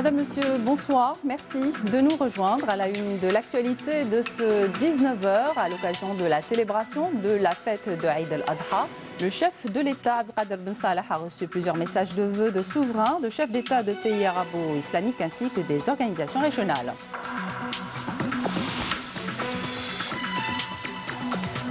Madame, Monsieur, bonsoir. Merci de nous rejoindre à la une de l'actualité de ce 19h à l'occasion de la célébration de la fête de Eid al-Adha. Le chef de l'État, Abdelkader Ben Salah, a reçu plusieurs messages de vœux de souverains, de chefs d'État de pays arabo-islamiques ainsi que des organisations régionales.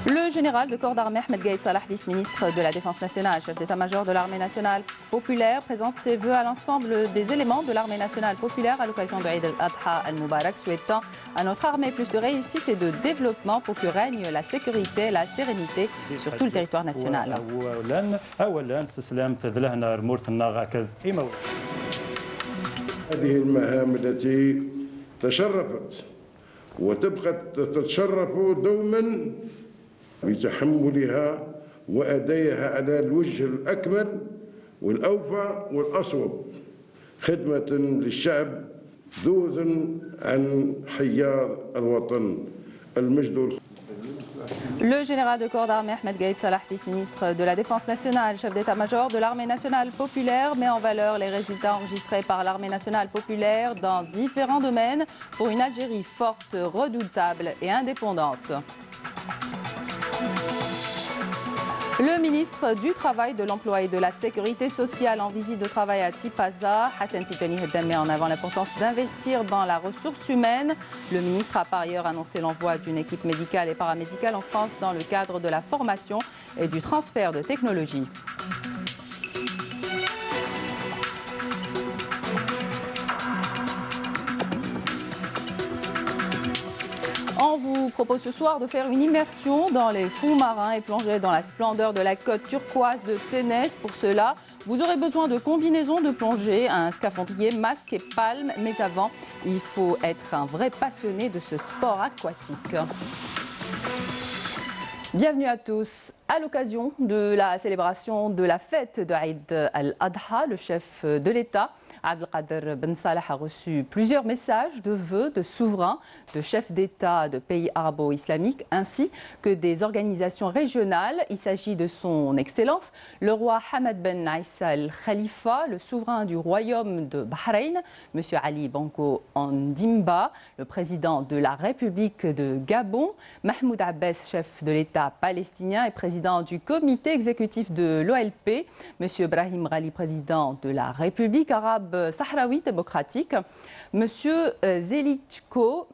Le général de corps d'armée Ahmed Gaïd Salah, vice-ministre de la Défense nationale, chef d'état-major de l'armée nationale populaire, présente ses vœux à l'ensemble des éléments de l'armée nationale populaire à l'occasion de Eid al-Adha al-Mubarak, souhaitant à notre armée plus de réussite et de développement pour que règne la sécurité et la sérénité sur tout le territoire national. هذه المهام التي تشرفت وتبقى تتشرف دوما بتحملها وأدائها على الوجه الأكمل والأوفى والأصوب خدمة للشعب ذوذا عن حيار الوطن المجد. Le général de corps d'armée Ahmed Gaïd Salah, vice-ministre de la Défense nationale, chef d'état-major de l'armée nationale populaire, met en valeur les résultats enregistrés par l'armée nationale populaire dans différents domaines pour une Algérie forte, redoutable et indépendante. Le ministre du Travail, de l'Emploi et de la Sécurité sociale en visite de travail à Tipaza, Hassan Tijani Heddan, met en avant l'importance d'investir dans la ressource humaine. Le ministre a par ailleurs annoncé l'envoi d'une équipe médicale et paramédicale en France dans le cadre de la formation et du transfert de technologies. On vous propose ce soir de faire une immersion dans les fonds marins et plonger dans la splendeur de la côte turquoise de Ténès. Pour cela, vous aurez besoin de combinaisons de plongée, un scaphandrier, masque et palme. Mais avant, il faut être un vrai passionné de ce sport aquatique. Bienvenue à tous. À l'occasion de la célébration de la fête de Eid al-Adha, le chef de l'État, Abdelkader Ben Salah, a reçu plusieurs messages de vœux de souverains, de chefs d'État de pays arabo-islamiques ainsi que des organisations régionales. Il s'agit de son Excellence, le roi Hamad Ben Issa Al Khalifa, le souverain du royaume de Bahreïn, M. Ali Bongo Ondimba, le président de la République de Gabon, Mahmoud Abbas, chef de l'État palestinien et président du comité exécutif de l'OLP, M. Brahim Ghali, président de la République arabe sahraoui démocratique, M. Zelichko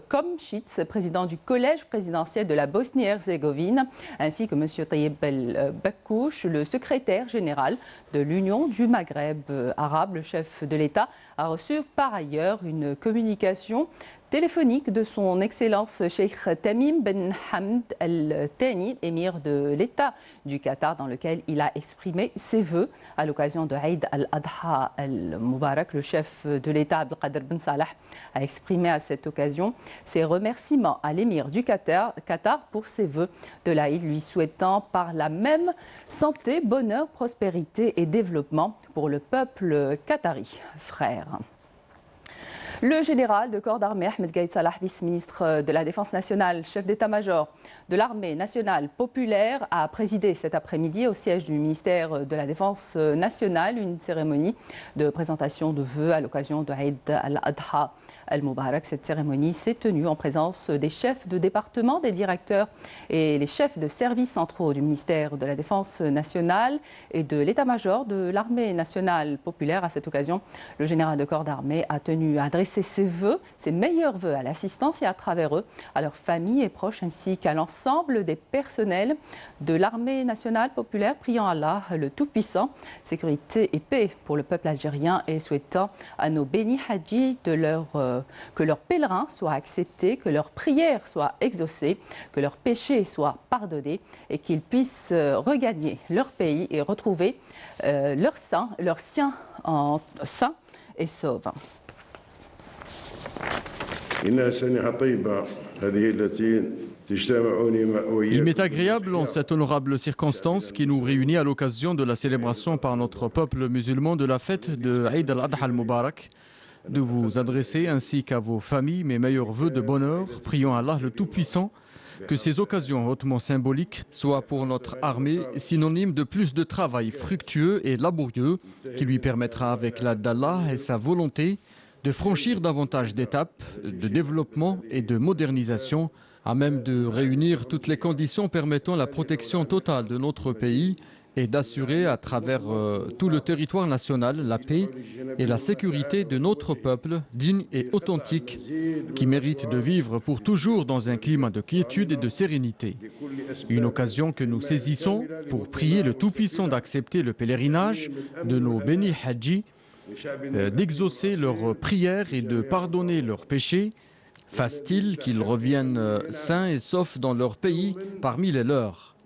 Komchits, président du collège présidentiel de la Bosnie-Herzégovine, ainsi que M. Tayyip El Bakkouch, le secrétaire général de l'Union du Maghreb arabe. Le chef de l'État a reçu par ailleurs une communication téléphonique de son Excellence Cheikh Tamim Ben Hamd Al Thani, émir de l'État du Qatar, dans lequel il a exprimé ses vœux à l'occasion de Eid al-Adha al-Mubarak. Le chef de l'État, Abdelkader Ben Salah, a exprimé à cette occasion ses remerciements à l'émir du Qatar pour ses vœux de l'Aïd, lui souhaitant par la même santé, bonheur, prospérité et développement pour le peuple qatari. Frère. Le général de corps d'armée Ahmed Gaïd Salah, vice-ministre de la Défense nationale, chef d'état-major de l'armée nationale populaire, a présidé cet après-midi au siège du ministère de la Défense nationale une cérémonie de présentation de vœux à l'occasion de Eid al-Adha al-Mubarak. Cette cérémonie s'est tenue en présence des chefs de département, des directeurs et les chefs de services centraux du ministère de la Défense nationale et de l'état-major de l'armée nationale populaire. À cette occasion, le général de corps d'armée a tenu à adresser ses vœux, ses meilleurs vœux à l'assistance et à travers eux à leurs familles et proches ainsi qu'à l'ensemble des personnels de l'armée nationale populaire, priant Allah le Tout-Puissant, sécurité et paix pour le peuple algérien et souhaitant à nos bénis hadjis que leurs pèlerins soient acceptés, que leurs prières soient exaucées, que leurs péchés soient pardonnés et qu'ils puissent regagner leur pays et retrouver leurs siens en sains et saufs. Il m'est agréable en cette honorable circonstance qui nous réunit à l'occasion de la célébration par notre peuple musulman de la fête de Eid al-Adha al-Mubarak de vous adresser ainsi qu'à vos familles mes meilleurs vœux de bonheur, priant Allah le Tout-Puissant que ces occasions hautement symboliques soient pour notre armée synonymes de plus de travail fructueux et laborieux qui lui permettra, avec l'aide d'Allah et sa volonté, de franchir davantage d'étapes de développement et de modernisation, à même de réunir toutes les conditions permettant la protection totale de notre pays et d'assurer à travers tout le territoire national la paix et la sécurité de notre peuple digne et authentique qui mérite de vivre pour toujours dans un climat de quiétude et de sérénité. Une occasion que nous saisissons pour prier le Tout-Puissant d'accepter le pèlerinage de nos bénis hadjis, d'exaucer leurs prières et de pardonner leurs péchés, fasse-t-il qu'ils reviennent sains et saufs dans leur pays parmi les leurs.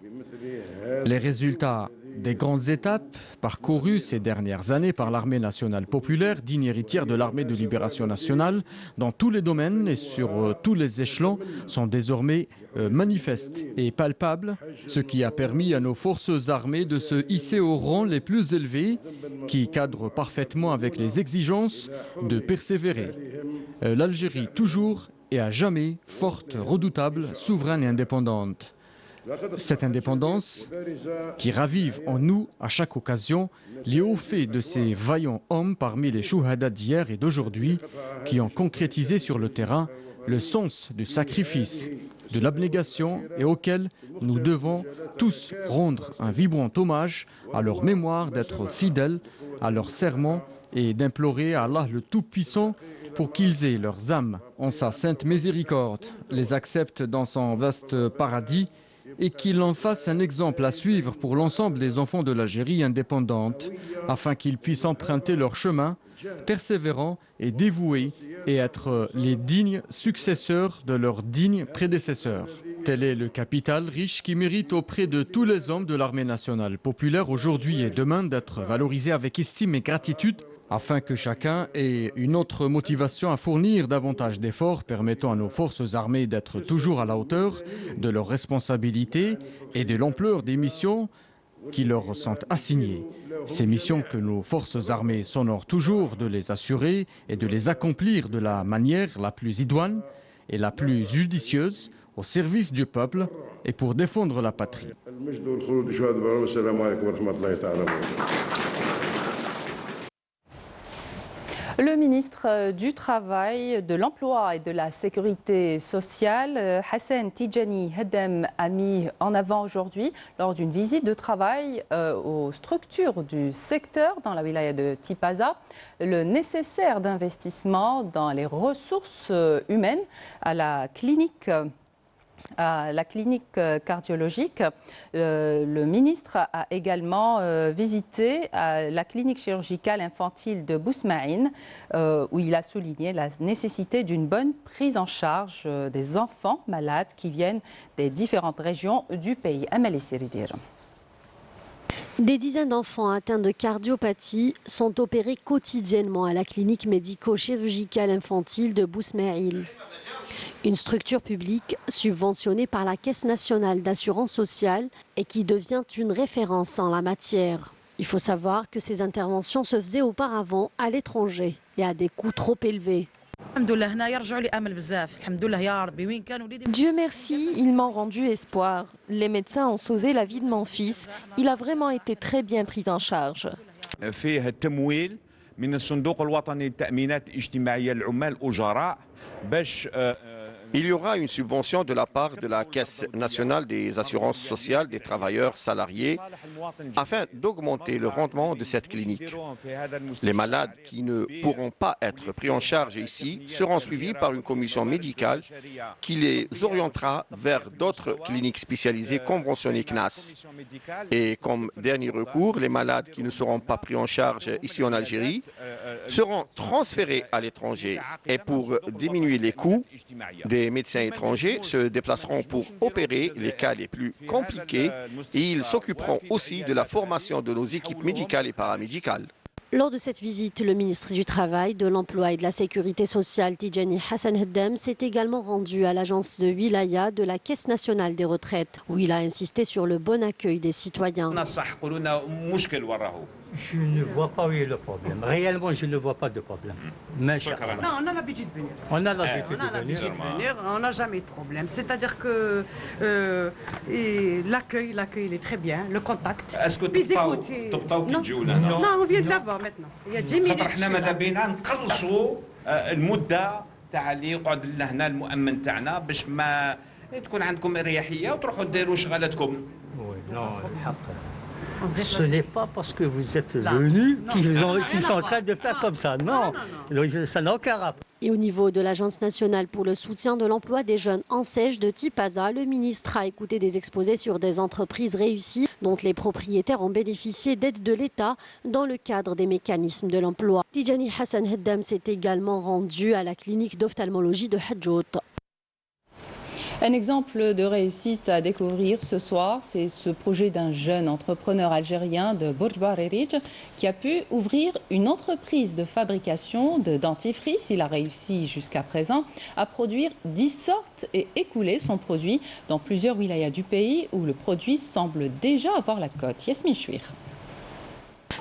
Les résultats des grandes étapes parcourues ces dernières années par l'armée nationale populaire, digne héritière de l'armée de libération nationale, dans tous les domaines et sur tous les échelons, sont désormais manifestes et palpables, ce qui a permis à nos forces armées de se hisser aux rangs les plus élevés, qui cadrent parfaitement avec les exigences de persévérer. L'Algérie toujours et à jamais forte, redoutable, souveraine et indépendante. Cette indépendance qui ravive en nous à chaque occasion les hauts faits de ces vaillants hommes parmi les chouhadas d'hier et d'aujourd'hui qui ont concrétisé sur le terrain le sens du sacrifice, de l'abnégation et auquel nous devons tous rendre un vibrant hommage à leur mémoire d'être fidèles à leurs serments et d'implorer à Allah le Tout-Puissant pour qu'ils aient leurs âmes en sa sainte miséricorde, les accepte dans son vaste paradis et qu'il en fasse un exemple à suivre pour l'ensemble des enfants de l'Algérie indépendante, afin qu'ils puissent emprunter leur chemin, persévérants et dévoués, et être les dignes successeurs de leurs dignes prédécesseurs. Tel est le capital riche qui mérite auprès de tous les hommes de l'armée nationale populaire aujourd'hui et demain d'être valorisé avec estime et gratitude, afin que chacun ait une autre motivation à fournir davantage d'efforts permettant à nos forces armées d'être toujours à la hauteur de leurs responsabilités et de l'ampleur des missions qui leur sont assignées. Ces missions que nos forces armées s'honorent toujours de les assurer et de les accomplir de la manière la plus idoine et la plus judicieuse au service du peuple et pour défendre la patrie. Le ministre du Travail, de l'Emploi et de la Sécurité sociale, Hassan Tidjani Hedem, a mis en avant aujourd'hui, lors d'une visite de travail aux structures du secteur dans la wilaya de Tipaza, le nécessaire d'investissement dans les ressources humaines à la clinique cardiologique. Le ministre a également visité la clinique chirurgicale infantile de Bousmaïn, où il a souligné la nécessité d'une bonne prise en charge des enfants malades qui viennent des différentes régions du pays. Amélie Siridir. Des dizaines d'enfants atteints de cardiopathie sont opérés quotidiennement à la clinique médico-chirurgicale infantile de Bousmaïn. Une structure publique subventionnée par la Caisse nationale d'assurance sociale et qui devient une référence en la matière. Il faut savoir que ces interventions se faisaient auparavant à l'étranger et à des coûts trop élevés. Dieu merci, ils m'ont rendu espoir. Les médecins ont sauvé la vie de mon fils. Il a vraiment été très bien pris en charge. Il y aura une subvention de la part de la Caisse nationale des assurances sociales des travailleurs salariés afin d'augmenter le rendement de cette clinique. Les malades qui ne pourront pas être pris en charge ici seront suivis par une commission médicale qui les orientera vers d'autres cliniques spécialisées conventionnées CNAS. Et comme dernier recours, les malades qui ne seront pas pris en charge ici en Algérie seront transférés à l'étranger. Et pour diminuer les coûts, des médecins étrangers se déplaceront pour opérer les cas les plus compliqués et ils s'occuperont aussi de la formation de nos équipes médicales et paramédicales. Lors de cette visite, le ministre du Travail, de l'Emploi et de la Sécurité sociale, Tidjani Hassan Hedem, s'est également rendu à l'agence de Wilaya de la Caisse nationale des retraites, où il a insisté sur le bon accueil des citoyens. Je ne vois pas où est le problème. Réellement, je ne vois pas de problème. Mais non, on a l'habitude de venir. On a l'habitude de venir. On n'a jamais de problème. C'est-à-dire que l'accueil, il est très bien, le contact. Est-ce que non, on vient de là-bas maintenant. Il y a 10 minutes. احنا ماذا بينا نقلصوا المده تاع اللي يقعد لنا هنا المؤمن تاعنا باش ما تكون عندكم اريحيه وتروحوا ديروا شغلاتكم. Ce n'est pas parce que vous êtes venus qu'ils sont en train de faire comme ça. Non, ça n'a aucun rapport. Et au niveau de l'Agence nationale pour le soutien de l'emploi des jeunes ANSEJ de Tipaza, le ministre a écouté des exposés sur des entreprises réussies dont les propriétaires ont bénéficié d'aides de l'État dans le cadre des mécanismes de l'emploi. Tijani Hassan Heddam s'est également rendu à la clinique d'ophtalmologie de Hadjout. Un exemple de réussite à découvrir ce soir, c'est ce projet d'un jeune entrepreneur algérien de Bourj Barerij qui a pu ouvrir une entreprise de fabrication de dentifrice. Il a réussi jusqu'à présent à produire 10 sortes et écouler son produit dans plusieurs wilayas du pays où le produit semble déjà avoir la cote. Yasmine Chouir.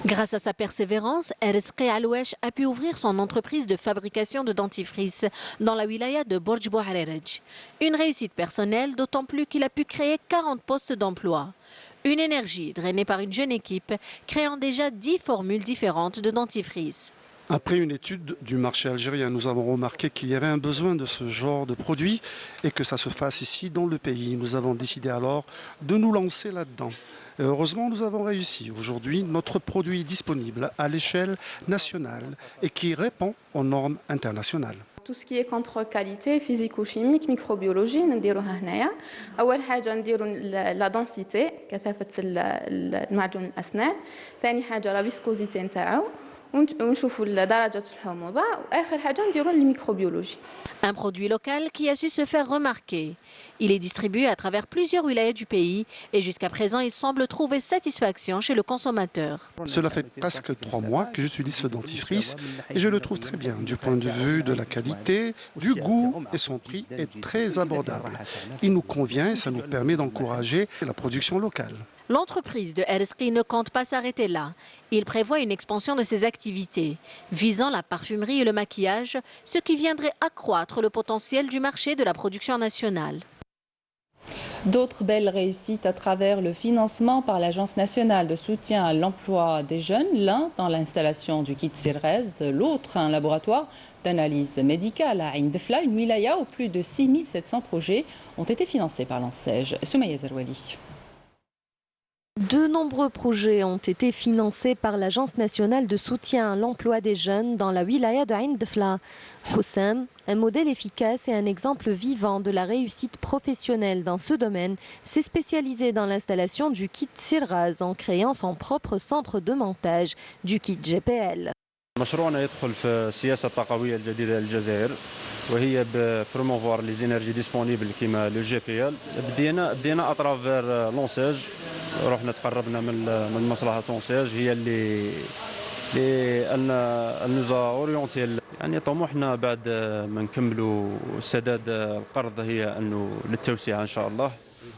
Grâce à sa persévérance, Rizqi Alouesh a pu ouvrir son entreprise de fabrication de dentifrice dans la wilaya de Bourj Barerij. Une réussite personnelle, d'autant plus qu'il a pu créer 40 postes d'emploi. Une énergie drainée par une jeune équipe, créant déjà 10 formules différentes de dentifrice. Après une étude du marché algérien, nous avons remarqué qu'il y avait un besoin de ce genre de produit et que ça se fasse ici dans le pays. Nous avons décidé alors de nous lancer là-dedans. Et heureusement, nous avons réussi. Aujourd'hui, notre produit est disponible à l'échelle nationale et qui répond aux normes internationales. Tout ce qui est contrôle qualité, physico-chimique, microbiologie, نديروها هنايا. أول حاجة نديرو la densité, كثافة المعجون الأسنان. ثاني حاجة la viscosité نتاعو. ونشوفوا درجة الحموضة وآخر حاجة نديرو الميكروبيولوجي. Un produit local qui a su se faire remarquer. Il est distribué à travers plusieurs wilayas du pays et jusqu'à présent, il semble trouver satisfaction chez le consommateur. Cela fait presque 3 mois que j'utilise ce dentifrice et je le trouve très bien du point de vue de la qualité, du goût et son prix est très abordable. Il nous convient et ça nous permet d'encourager la production locale. L'entreprise de Rizqi ne compte pas s'arrêter là. Il prévoit une expansion de ses activités, visant la parfumerie et le maquillage, ce qui viendrait accroître le potentiel du marché de la production nationale. D'autres belles réussites à travers le financement par l'Agence nationale de soutien à l'emploi des jeunes, l'un dans l'installation du kit Sirrez, l'autre un laboratoire d'analyse médicale à Ain Defla, une wilaya où plus de 6700 projets ont été financés par l'ANSEJ. Soumaïa Zerouali. De nombreux projets ont été financés par l'Agence nationale de soutien à l'emploi des jeunes dans la wilaya de Ain Defla. Houssam, un modèle efficace et un exemple vivant de la réussite professionnelle dans ce domaine, s'est spécialisé dans l'installation du kit Sirraz en créant son propre centre de montage du kit GPL. مشروعنا يدخل في السياسة الطاقوية الجديدة للجزائر وهي بروموفوار لي زينرجي ديسپونيبل كيما لو جي بي ال. بدينا اترافير لونساج، رحنا تقربنا من مصلحة لونساج هي اللي ان نوزا اورينتي. يعني طموحنا بعد ما نكملوا سداد القرض هي انه للتوسعة ان شاء الله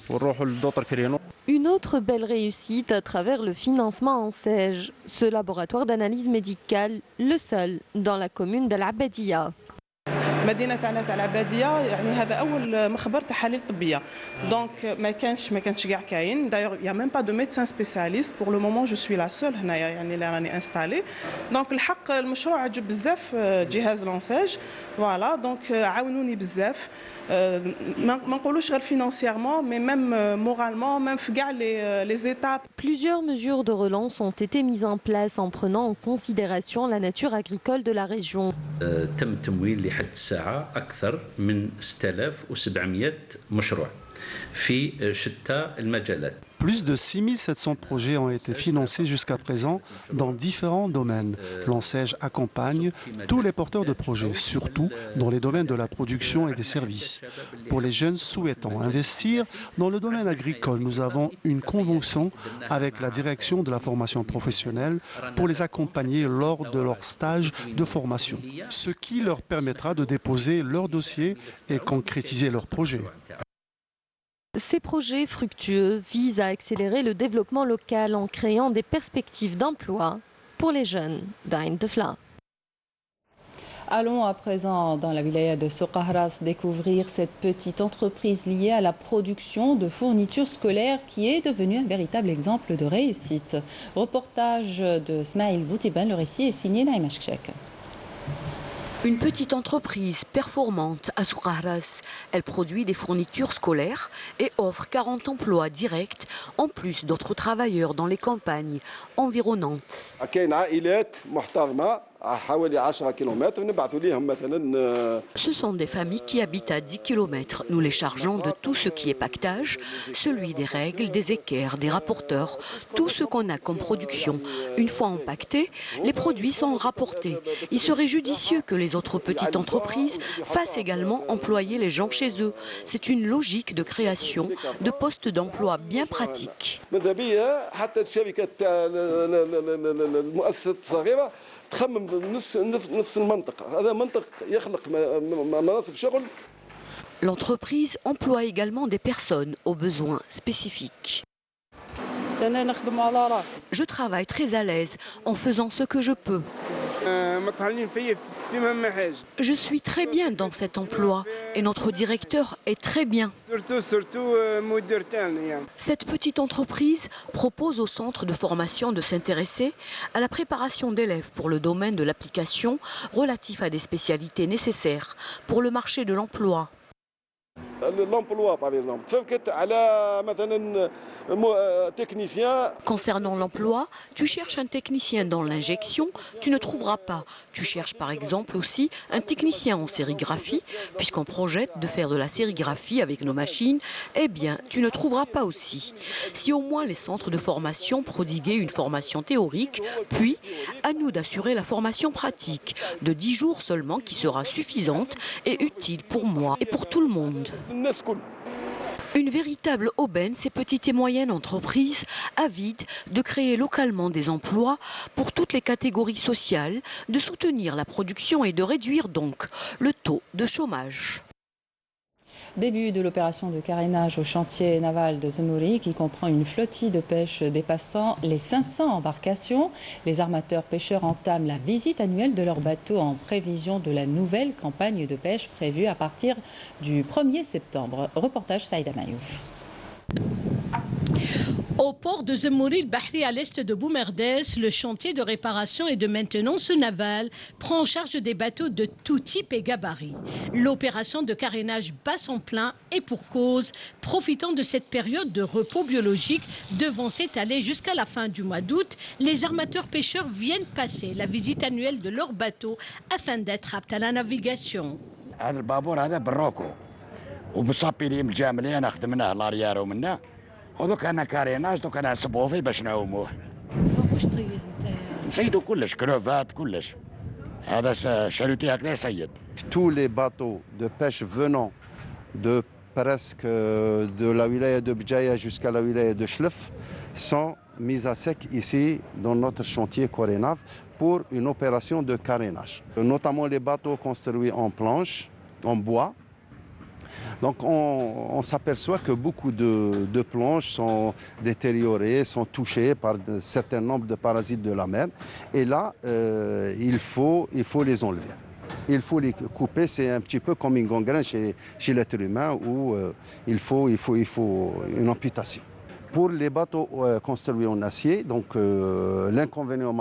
ونروحوا لدوطر كرينو. Une autre belle réussite à travers le financement ANSEJ, ce laboratoire d'analyse médicale, le seul dans la commune d'Al-Abadia. مدينه تاع العباديه يعني هذا اول مخبر تحاليل طبيه دونك ما كانش كاع كاين دايوغ يا ميم با دو ميدسان سبيسياليست بور لو مومون جو سوي لا سول هنايا يعني اللي راني انستالي دونك الحق المشروع عجب بزاف جهاز لونساج فوالا دونك عاونوني بزاف ما نقولوش غير فينانسييرمون مي ميم مورالمون ميم في كاع لي زيتاب. Plusieurs mesures de relance ont été mises en place en prenant en considération la nature agricole de la région. تم تمويل لحد الساعة أكثر من 6700 مشروع في شتى المجالات. Plus de 6700 projets ont été financés jusqu'à présent dans différents domaines. L'ANSEJ accompagne tous les porteurs de projets, surtout dans les domaines de la production et des services. Pour les jeunes souhaitant investir dans le domaine agricole, nous avons une convention avec la direction de la formation professionnelle pour les accompagner lors de leur stage de formation, ce qui leur permettra de déposer leur dossier et concrétiser leur projet. Ces projets fructueux visent à accélérer le développement local en créant des perspectives d'emploi pour les jeunes d'Ain Defla. Allons à présent dans la wilaya de Soqahras découvrir cette petite entreprise liée à la production de fournitures scolaires qui est devenue un véritable exemple de réussite. Reportage de Smaïl Boutiban, le récit est signé Naïma Chkchek. Une petite entreprise performante à Soqahras. Elle produit des fournitures scolaires et offre 40 emplois directs, en plus d'autres travailleurs dans les campagnes environnantes. Ce sont des familles qui habitent à 10 km. Nous les chargeons de tout ce qui est paquetage, celui des règles, des équerres, des rapporteurs, tout ce qu'on a comme production. Une fois empaquetés, les produits sont rapportés. Il serait judicieux que les autres petites entreprises fassent également employer les gens chez eux. C'est une logique de création de postes d'emploi bien pratiques. L'entreprise emploie également des personnes aux besoins spécifiques. Je travaille très à l'aise en faisant ce que je peux. Je suis très bien dans cet emploi et notre directeur est très bien. Cette petite entreprise propose au centre de formation de s'intéresser à la préparation d'élèves pour le domaine de l'application relatif à des spécialités nécessaires pour le marché de l'emploi. Concernant l'emploi, tu cherches un technicien dans l'injection, tu ne trouveras pas. Tu cherches par exemple aussi un technicien en sérigraphie, puisqu'on projette de faire de la sérigraphie avec nos machines, eh bien tu ne trouveras pas aussi. Si au moins les centres de formation prodiguaient une formation théorique, puis à nous d'assurer la formation pratique, de 10 jours seulement qui sera suffisante et utile pour moi et pour tout le monde. Une véritable aubaine, ces petites et moyennes entreprises avides de créer localement des emplois pour toutes les catégories sociales, de soutenir la production et de réduire donc le taux de chômage. Début de l'opération de carénage au chantier naval de Zemouri qui comprend une flottille de pêche dépassant les 500 embarcations. Les armateurs pêcheurs entament la visite annuelle de leurs bateaux en prévision de la nouvelle campagne de pêche prévue à partir du 1er septembre. Reportage Saïda Mayouf. Au port de Zemouri-el-Bahri à l'est de Boumerdès, le chantier de réparation et de maintenance navale prend en charge des bateaux de tout type et gabarit. L'opération de carénage bat son plein et pour cause, profitant de cette période de repos biologique devant s'étaler jusqu'à la fin du mois d'août, les armateurs pêcheurs viennent passer la visite annuelle de leurs bateaux afin d'être aptes à la navigation. ودوك انا كاريناج دوك انا نصبوا فيه باش نعوموه. واش تصيد انت؟ نصيدوا كلش كروفات كلش. هذا شالوتي هكذا يصيد. Tous les bateaux de pêche venant de presque de la wilaya de Bdjaïa jusqu'à la wilaya de Chlef sont mis à sec ici dans notre chantier Korenav pour une opération de carénage. Notamment les bateaux construits en planches, en bois. Donc on s'aperçoit que beaucoup de planches sont détériorées, sont touchées par un certain nombre de parasites de la mer. Et là, il faut les enlever. Il faut les couper, c'est un petit peu comme une gangrène chez l'être humain où il faut une amputation. Pour les bateaux construits en acier, donc l'inconvénient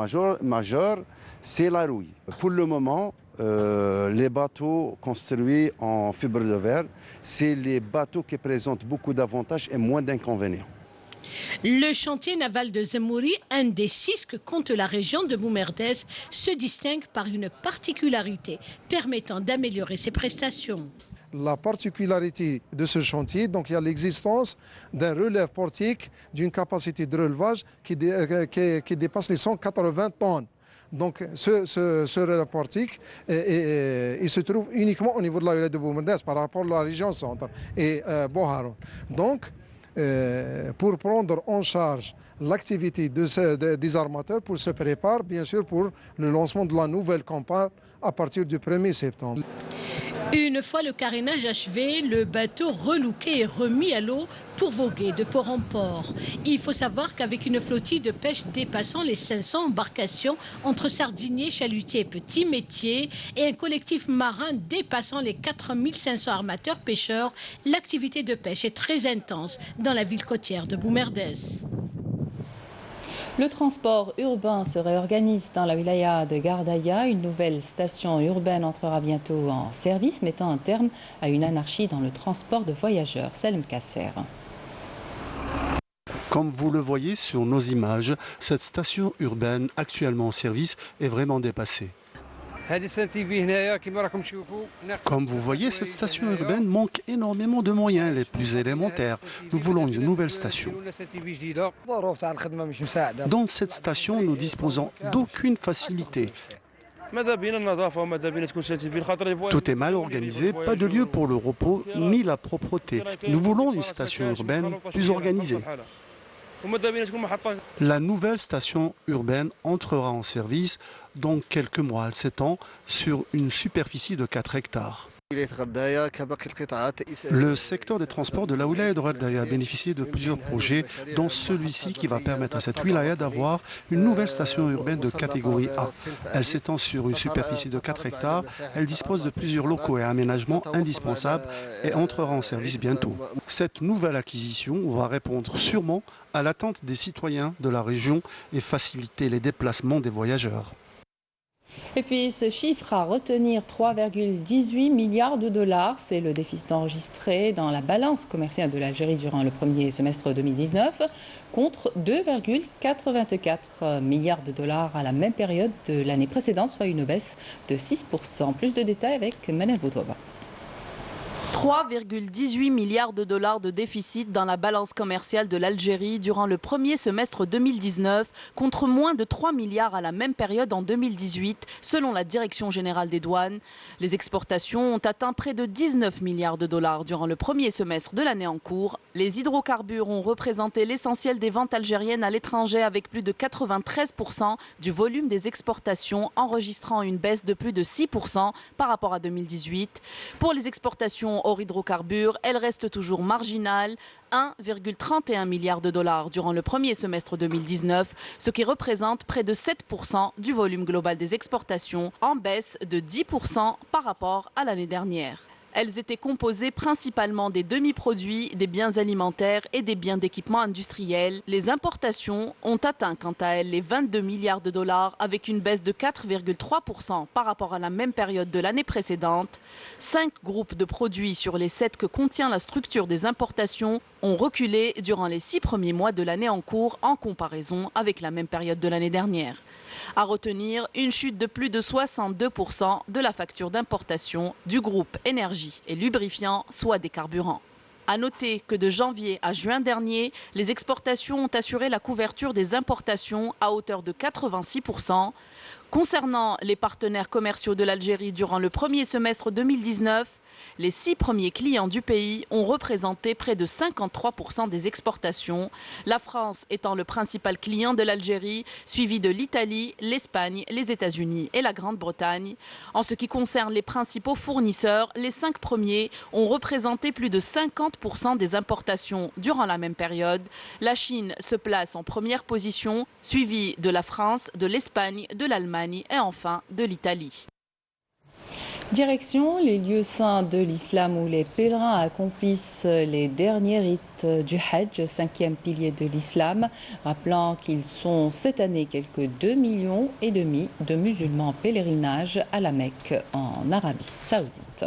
majeur, c'est la rouille. Pour le moment, les bateaux construits en fibre de verre, c'est les bateaux qui présentent beaucoup d'avantages et moins d'inconvénients. Le chantier naval de Zemouri, un des 6 que compte la région de Boumerdès, se distingue par une particularité permettant d'améliorer ses prestations. La particularité de ce chantier, donc il y a l'existence d'un relève portique d'une capacité de relevage qui dépasse les 180 tonnes. Donc ce relève portique, il se trouve uniquement au niveau de la wilaya de Boumerdès par rapport à la région centre et Boharon. Donc pour prendre en charge l'activité des armateurs, pour se préparer bien sûr pour le lancement de la nouvelle campagne à partir du 1er septembre. Une fois le carénage achevé, le bateau relooké est remis à l'eau pour voguer de port en port. Il faut savoir qu'avec une flottille de pêche dépassant les 500 embarcations entre sardiniers, chalutiers et petits métiers et un collectif marin dépassant les 4500 armateurs pêcheurs, l'activité de pêche est très intense dans la ville côtière de Boumerdès. Le transport urbain se réorganise dans la wilaya de Gardaïa. Une nouvelle station urbaine entrera bientôt en service, mettant un terme à une anarchie dans le transport de voyageurs. Salem Kasser. Comme vous le voyez sur nos images, cette station urbaine actuellement en service est vraiment dépassée. Comme vous voyez, cette station urbaine manque énormément de moyens, les plus élémentaires. Nous voulons une nouvelle station. Dans cette station, nous disposons d'aucune facilité. Tout est mal organisé, pas de lieu pour le repos ni la propreté. Nous voulons une station urbaine plus organisée. La nouvelle station urbaine entrera en service dans quelques mois. Elle s'étend sur une superficie de 4 hectares. Le secteur des transports de la wilaya de Gardaïa a bénéficié de plusieurs projets, dont celui-ci qui va permettre à cette wilaya d'avoir une nouvelle station urbaine de catégorie A. Elle s'étend sur une superficie de 4 hectares. Elle dispose de plusieurs locaux et aménagements indispensables et entrera en service bientôt. Cette nouvelle acquisition va répondre sûrement à l'attente des citoyens de la région et faciliter les déplacements des voyageurs. Et puis ce chiffre à retenir, 3,18 milliards de dollars, c'est le déficit enregistré dans la balance commerciale de l'Algérie durant le premier semestre 2019, contre 2,84 milliards de dollars à la même période de l'année précédente, soit une baisse de 6%. Plus de détails avec Manel Boudouaba. 3,18 milliards de dollars de déficit dans la balance commerciale de l'Algérie durant le premier semestre 2019, contre moins de 3 milliards à la même période en 2018, selon la Direction générale des douanes. Les exportations ont atteint près de 19 milliards de dollars durant le premier semestre de l'année en cours. Les hydrocarbures ont représenté l'essentiel des ventes algériennes à l'étranger avec plus de 93% du volume des exportations, enregistrant une baisse de plus de 6% par rapport à 2018. Pour les exportations hors hydrocarbures, elle reste toujours marginale, 1,31 milliard de dollars durant le premier semestre 2019, ce qui représente près de 7% du volume global des exportations, en baisse de 10% par rapport à l'année dernière. Elles étaient composées principalement des demi-produits, des biens alimentaires et des biens d'équipement industriel. Les importations ont atteint quant à elles les 22 milliards de dollars avec une baisse de 4,3% par rapport à la même période de l'année précédente. 5 groupes de produits sur les 7 que contient la structure des importations ont reculé durant les 6 premiers mois de l'année en cours en comparaison avec la même période de l'année dernière. À retenir, une chute de plus de 62% de la facture d'importation du groupe énergie et lubrifiants, soit des carburants. À noter que de janvier à juin dernier, les exportations ont assuré la couverture des importations à hauteur de 86%. Concernant les partenaires commerciaux de l'Algérie durant le premier semestre 2019, les 6 premiers clients du pays ont représenté près de 53% des exportations, la France étant le principal client de l'Algérie, suivi de l'Italie, l'Espagne, les États-Unis et la Grande-Bretagne. En ce qui concerne les principaux fournisseurs, les 5 premiers ont représenté plus de 50% des importations durant la même période. La Chine se place en première position, suivie de la France, de l'Espagne, de l'Allemagne et enfin de l'Italie. Direction les lieux saints de l'islam où les pèlerins accomplissent les derniers rites du Hajj, 5e pilier de l'islam, rappelant qu'ils sont cette année quelques 2,5 millions de musulmans en pèlerinage à la Mecque en Arabie Saoudite.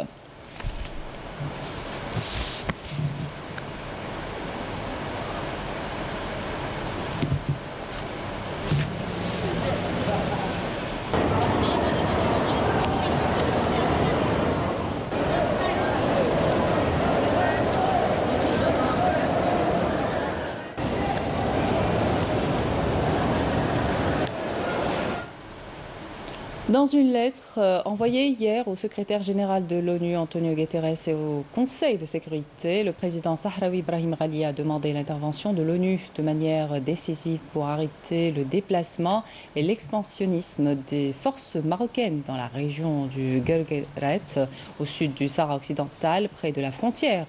Dans une lettre envoyée hier au secrétaire général de l'ONU, Antonio Guterres, et au Conseil de sécurité, le président sahraoui Brahim Ghali a demandé l'intervention de l'ONU de manière décisive pour arrêter le déplacement et l'expansionnisme des forces marocaines dans la région du Guergueret, au sud du Sahara occidental, près de la frontière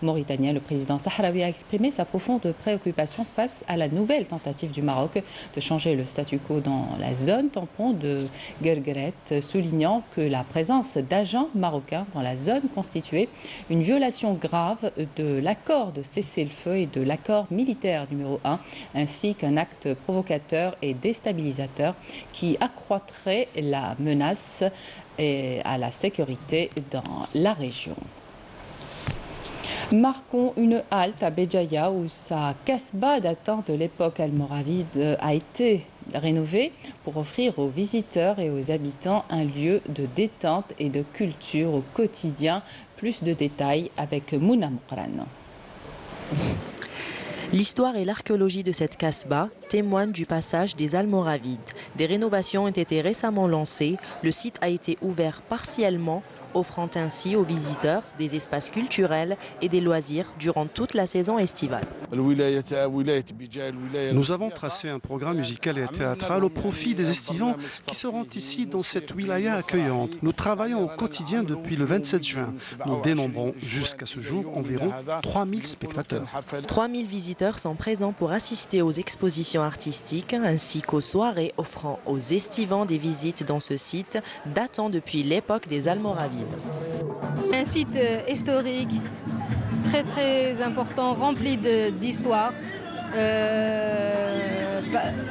mauritanienne. Le président sahraoui a exprimé sa profonde préoccupation face à la nouvelle tentative du Maroc de changer le statu quo dans la zone tampon de Guergueret, soulignant que la présence d'agents marocains dans la zone constituait une violation grave de l'accord de cessez-le-feu et de l'accord militaire numéro 1, ainsi qu'un acte provocateur et déstabilisateur qui accroîtrait la menace à la sécurité dans la région. Marquons une halte à Béjaïa où sa kasbah datant de l'époque almoravide a été rénovée pour offrir aux visiteurs et aux habitants un lieu de détente et de culture au quotidien. Plus de détails avec Mouna Moukran. L'histoire et l'archéologie de cette kasbah témoignent du passage des Almoravides. Des rénovations ont été récemment lancées. Le site a été ouvert partiellement, offrant ainsi aux visiteurs des espaces culturels et des loisirs durant toute la saison estivale. Nous avons tracé un programme musical et théâtral au profit des estivants qui se rendent ici dans cette wilaya accueillante. Nous travaillons au quotidien depuis le 27 juin. Nous dénombrons jusqu'à ce jour environ 3000 spectateurs. 3000 visiteurs sont présents pour assister aux expositions artistiques ainsi qu'aux soirées offrant aux estivants des visites dans ce site datant depuis l'époque des Almoravides. Un site historique très important, rempli d'histoire.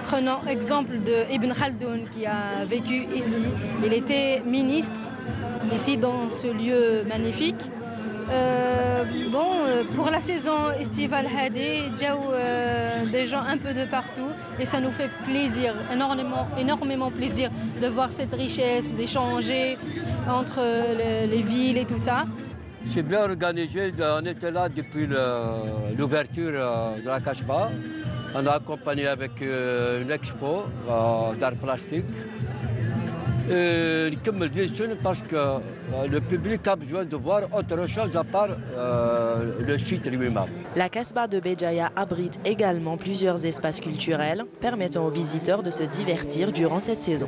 Prenons exemple de Ibn Khaldoun qui a vécu ici. Il était ministre ici dans ce lieu magnifique. Pour la saison estivale, des gens un peu de partout et ça nous fait plaisir, énormément plaisir de voir cette richesse, d'échanger entre les villes et tout ça. C'est bien organisé, on était là depuis l'ouverture de la kasbah. On a accompagné avec une expo d'art plastique. Comme je dis, parce que le public a besoin de voir autre chose à part le site lui-même. La kasbah de Béjaïa abrite également plusieurs espaces culturels permettant aux visiteurs de se divertir durant cette saison.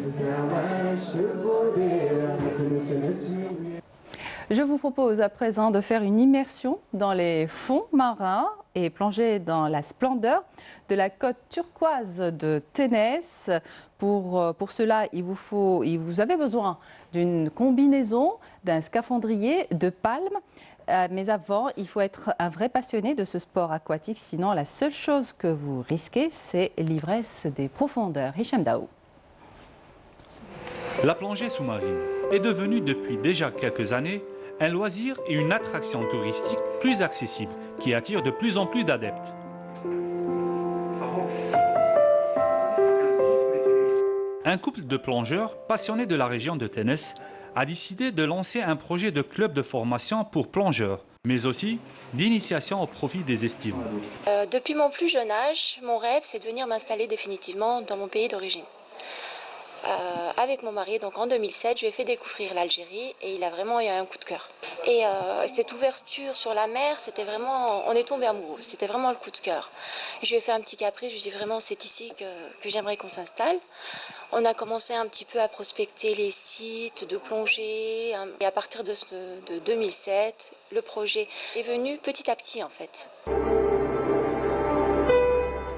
Je vous propose à présent de faire une immersion dans les fonds marins et plonger dans la splendeur de la côte turquoise de Ténès. Pour cela, vous avez besoin d'une combinaison, d'un scaphandrier, de palmes. Mais avant, il faut être un vrai passionné de ce sport aquatique. Sinon, la seule chose que vous risquez, c'est l'ivresse des profondeurs. Hicham Daou. La plongée sous-marine est devenue depuis déjà quelques années un loisir et une attraction touristique plus accessible qui attire de plus en plus d'adeptes. Un couple de plongeurs passionnés de la région de Ténès a décidé de lancer un projet de club de formation pour plongeurs, mais aussi d'initiation au profit des estivants. Depuis mon plus jeune âge, mon rêve, c'est de venir m'installer définitivement dans mon pays d'origine. Avec mon mari, donc en 2007, je lui ai fait découvrir l'Algérie et il a vraiment eu un coup de cœur. Et cette ouverture sur la mer, c'était vraiment, on est tombé amoureux, c'était vraiment le coup de cœur. Et je lui ai fait un petit caprice, je lui ai dit vraiment c'est ici que j'aimerais qu'on s'installe. On a commencé un petit peu à prospecter les sites de plongée et à partir de 2007, le projet est venu petit à petit en fait.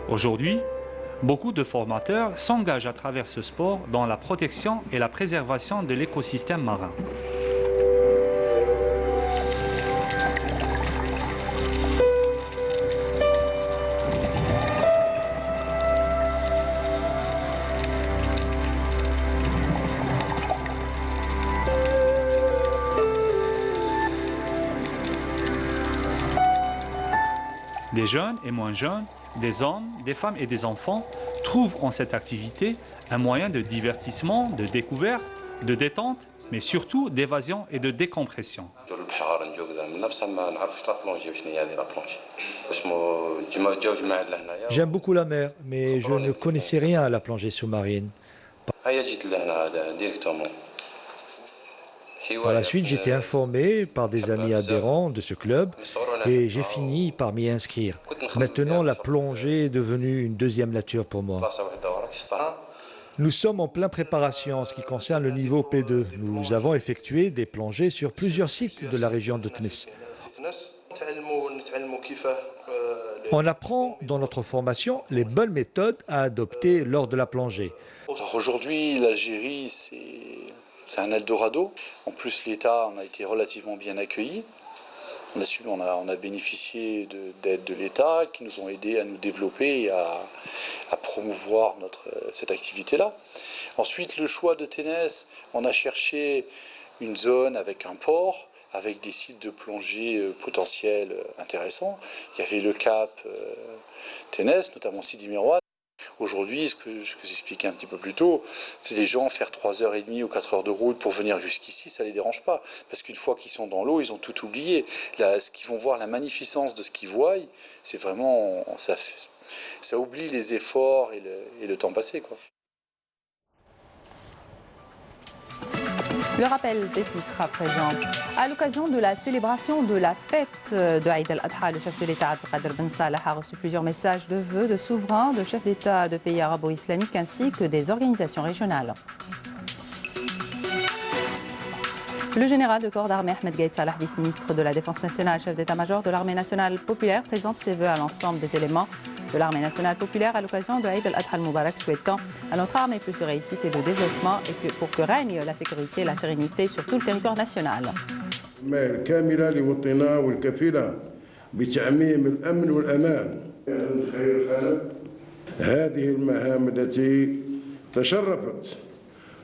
Aujourd'hui, beaucoup de formateurs s'engagent à travers ce sport dans la protection et la préservation de l'écosystème marin. Des jeunes et moins jeunes, des hommes, des femmes et des enfants trouvent en cette activité un moyen de divertissement, de découverte, de détente, mais surtout d'évasion et de décompression. J'aime beaucoup la mer, mais je ne connaissais rien à la plongée sous-marine. Par la suite, j'ai été informé par des amis adhérents de ce club et j'ai fini par m'y inscrire. Maintenant, la plongée est devenue une deuxième nature pour moi. Nous sommes en pleine préparation en ce qui concerne le niveau P2. Nous avons effectué des plongées sur plusieurs sites de la région de Tnis. On apprend dans notre formation les bonnes méthodes à adopter lors de la plongée. Aujourd'hui, l'Algérie, c'est un Eldorado. En plus, l'État en a été relativement bien accueilli. On a bénéficié d'aides de l'État qui nous ont aidés à nous développer et à promouvoir cette activité-là. Ensuite, le choix de Ténès, on a cherché une zone avec un port, avec des sites de plongée potentiels intéressants. Il y avait le Cap Ténès, notamment Sidi Merouane. Aujourd'hui, ce que j'expliquais un petit peu plus tôt, c'est des gens faire 3h30 ou 4 heures de route pour venir jusqu'ici, ça ne les dérange pas. Parce qu'une fois qu'ils sont dans l'eau, ils ont tout oublié. Là, ce qu'ils vont voir, la magnificence de ce qu'ils voient, c'est vraiment... Ça oublie les efforts et le temps passé, quoi. Le rappel des titres à présent. À l'occasion de la célébration de la fête de Aïd al-Adha, le chef de l'État Abdelkader Ben Salah a reçu plusieurs messages de vœux de souverains, de chefs d'État de pays arabo-islamiques ainsi que des organisations régionales. Le général de corps d'armée Ahmed Gaïd Salah, vice-ministre de la Défense nationale, chef d'état-major de l'armée nationale populaire, présente ses vœux à l'ensemble des éléments de l'armée nationale populaire à l'occasion de Aïd al-Adha al-Mubarak, souhaitant à notre armée plus de réussite et de développement et pour que règne la sécurité et la sérénité sur tout le territoire national.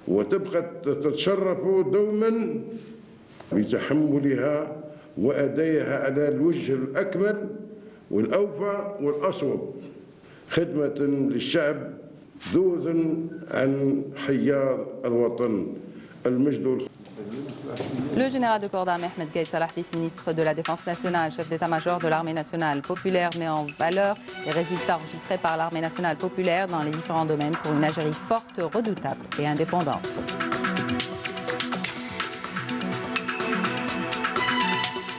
وتبقى تتشرف دوما بتحملها وأدائها على الوجه الأكمل والأوفى والأصوب خدمة للشعب ذوذا عن حيار الوطن المجد. Le général de corps d'armée Ahmed Gaïd Salah, vice-ministre de la Défense nationale, chef d'état-major de l'armée nationale populaire, met en valeur les résultats enregistrés par l'armée nationale populaire dans les différents domaines pour une Algérie forte, redoutable et indépendante.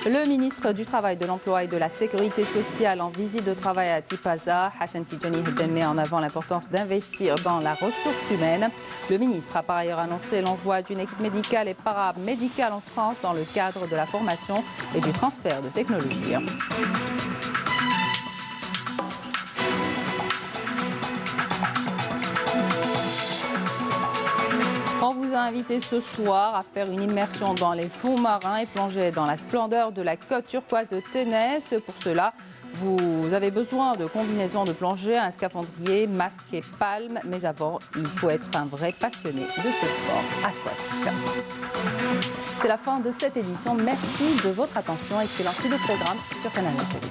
Le ministre du Travail, de l'Emploi et de la Sécurité sociale en visite de travail à Tipaza, Hassan Tidjani met en avant l'importance d'investir dans la ressource humaine. Le ministre a par ailleurs annoncé l'envoi d'une équipe médicale et paramédicale en France dans le cadre de la formation et du transfert de technologies. On vous a invité ce soir à faire une immersion dans les fonds marins et plonger dans la splendeur de la côte turquoise de Ténès. Pour cela, vous avez besoin de combinaisons de plongée, un scaphandrier, masque et palme. Mais avant, il faut être un vrai passionné de ce sport aquatique. C'est la fin de cette édition. Merci de votre attention. Excellent suite de programme sur Canal Algérie.